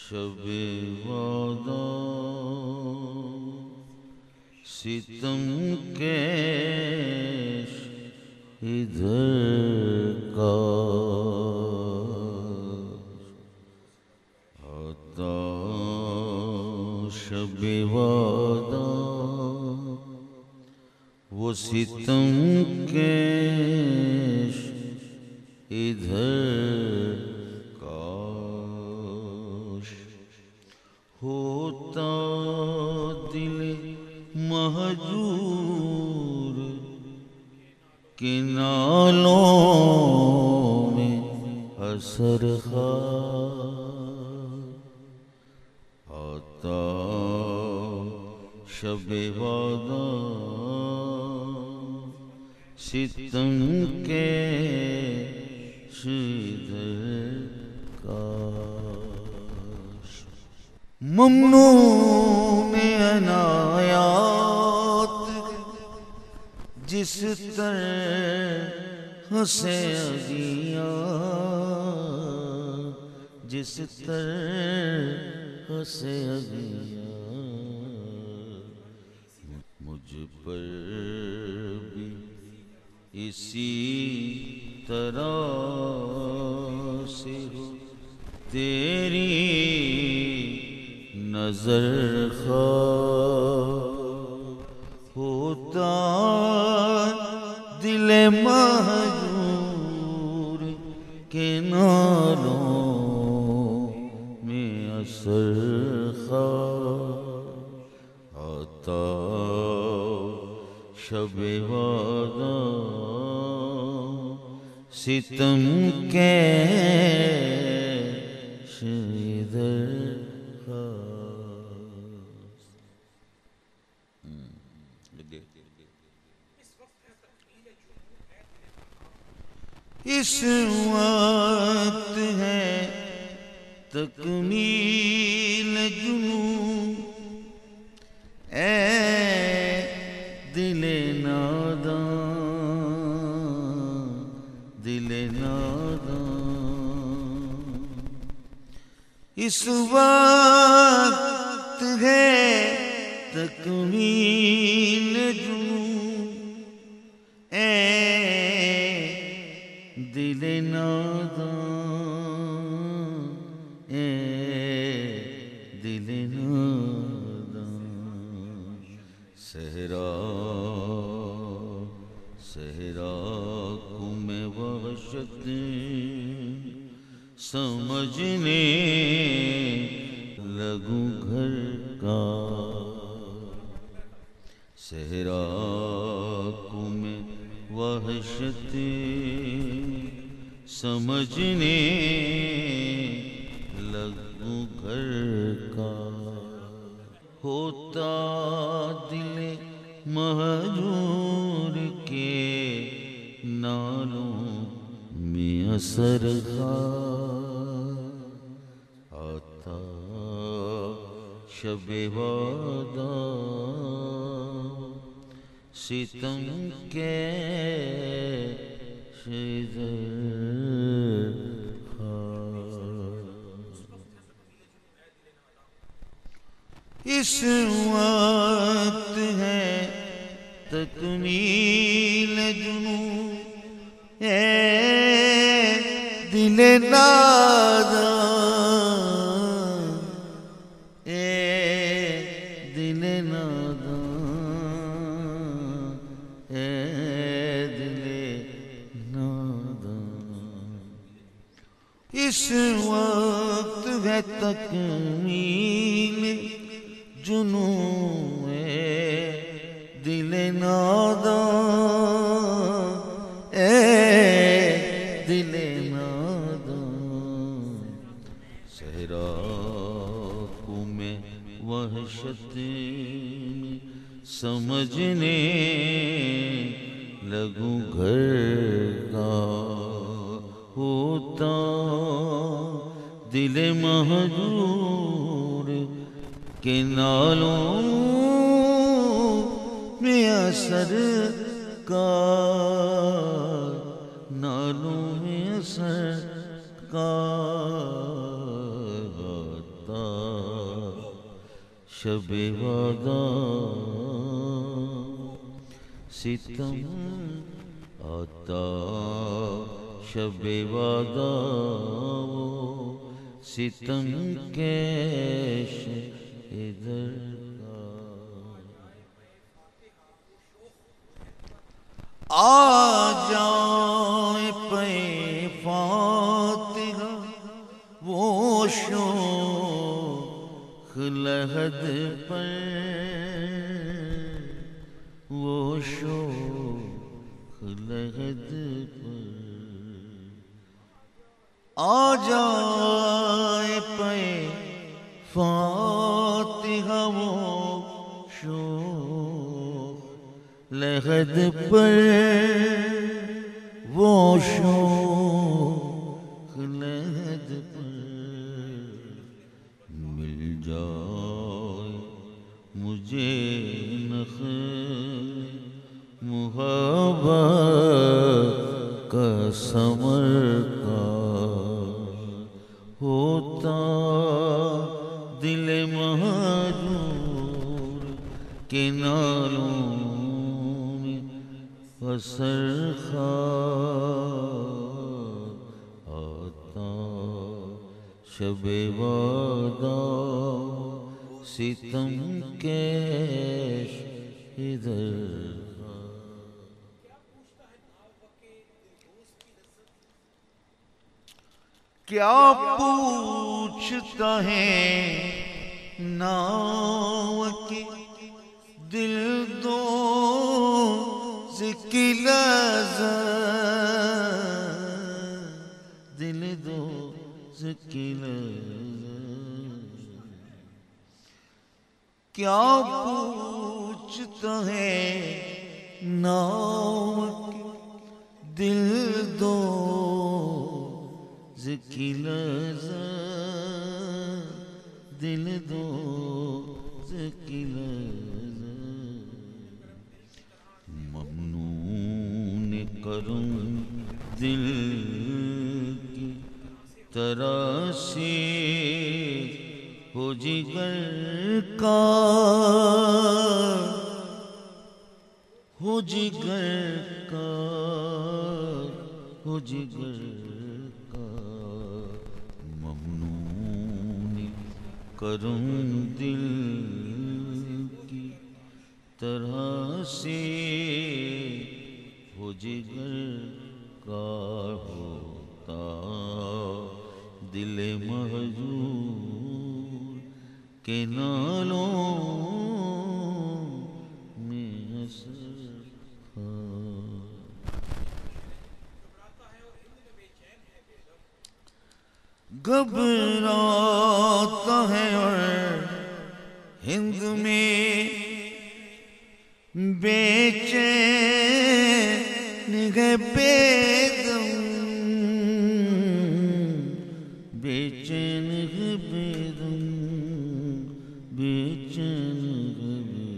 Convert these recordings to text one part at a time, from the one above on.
شب وعدہ ستم کیش ادھر کا آتا شب وعدہ وہ ستم کیش ادھر کاش ہوتا دل مہجور کے نالوں میں اثر خار آتا شب وعدہ ستم کے ادھر کاش ممنون عنایات جس طرح سے اگیا جس طرح سے اگیا مجھ پر بھی اسی طرح سے ہو تیری نظر خواہ ہوتا دل مہجور کے نالوں میں اثر خواہ آتا شب وعدہ ستم کیش ادھر اس وقت ہے تکمیل جنون اے دل نادان دل نادان اس وقت ہے تکمیل جنون اے دل نادان اے دل نادان صحرا صحرا کو میں وحشت سمجھنے لگوں گھر کا صحرا کو میں وحشت سمجھنے لگوں گھر کا ہوتا دل مہجور کے نالوں میں اثر خواہ آتا شب وعدہ ستم کیش ادھر اس وقت ہے تکمیل جنون اے دل نادان اے دل نادان اے دل نادان اس وقت ہے تکمیل جنون اے دل نادان اے دل نادان صحرا کو میں وحشت سمجھنے لگوں گھر کا دل مہجور کے نالوں میں اثر کا، نالوں میں اثر کا آتا شب وعدہ ستم آتا شب وعدہ ستم کیش ادھر کا، آ جائے پہ فاتحہ وہ شوق لحد پر، وہ شوق لحد پر، آ جائے پہ فاتحہ وہ شوق لحد پر، وہ شوق لحد پر، مل جائے مجھے نخل محبت کا ثمر کا، ہوتا دل مہجور کے نالوں میں اثر خار آتا شب وعدہ ستم کیش ادھر کا۔ کیا پوچھتا ہے ناو کی دل دوز کی لذت، دل دوز کی لذت، کیا پوچھتا ہے ناو کی دل دوز کی لذت، دل دوز کی لذت، ممنون کرم دل کی طرح سے ہو جگر کا، ہو جگر کا، ہو جگر کا، ممنون کرم دل کی طرح سے ہو جگر کا، ہوتا دل مہجور کے نالوں میں اثر خار، گھبراتا ہے اور ہند میں بے چین ہے بے دم، بے چین ہے بے دم، بے چین ہے بے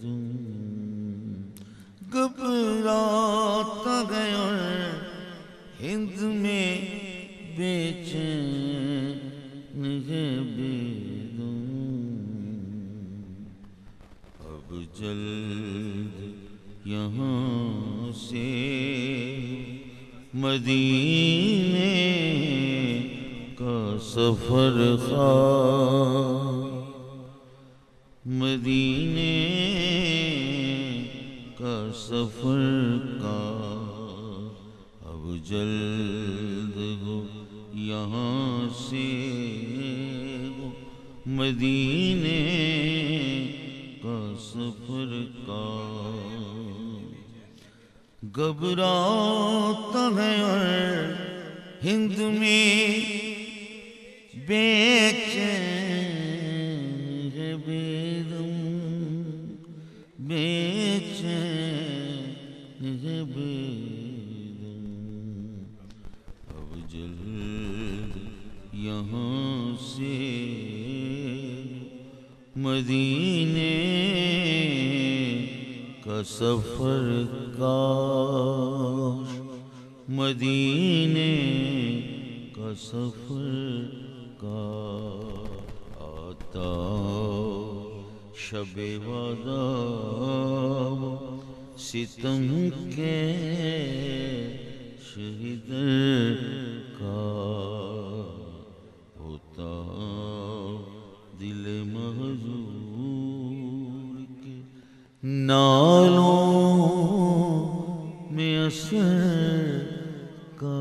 دم، گھبراتا ہے اور ہند میں بے چین ہے بے دم، اب جلد یہاں سے مدینے کا سفر خواہ، مدینے کا سفر کا، اب جلد ہو یہاں سے مدینے کا سفر کا، گھبراتا ہے اور ہند میں بے چین ہے بے دم، بے چین ہے بے دم، اب جلد یہاں سے مدینے کا سفر کاش، مدینے کا سفر کاش آتا شب وعدہ ستم کے شہید کا ہوتا دل محضور کے نالوں میں اثر کا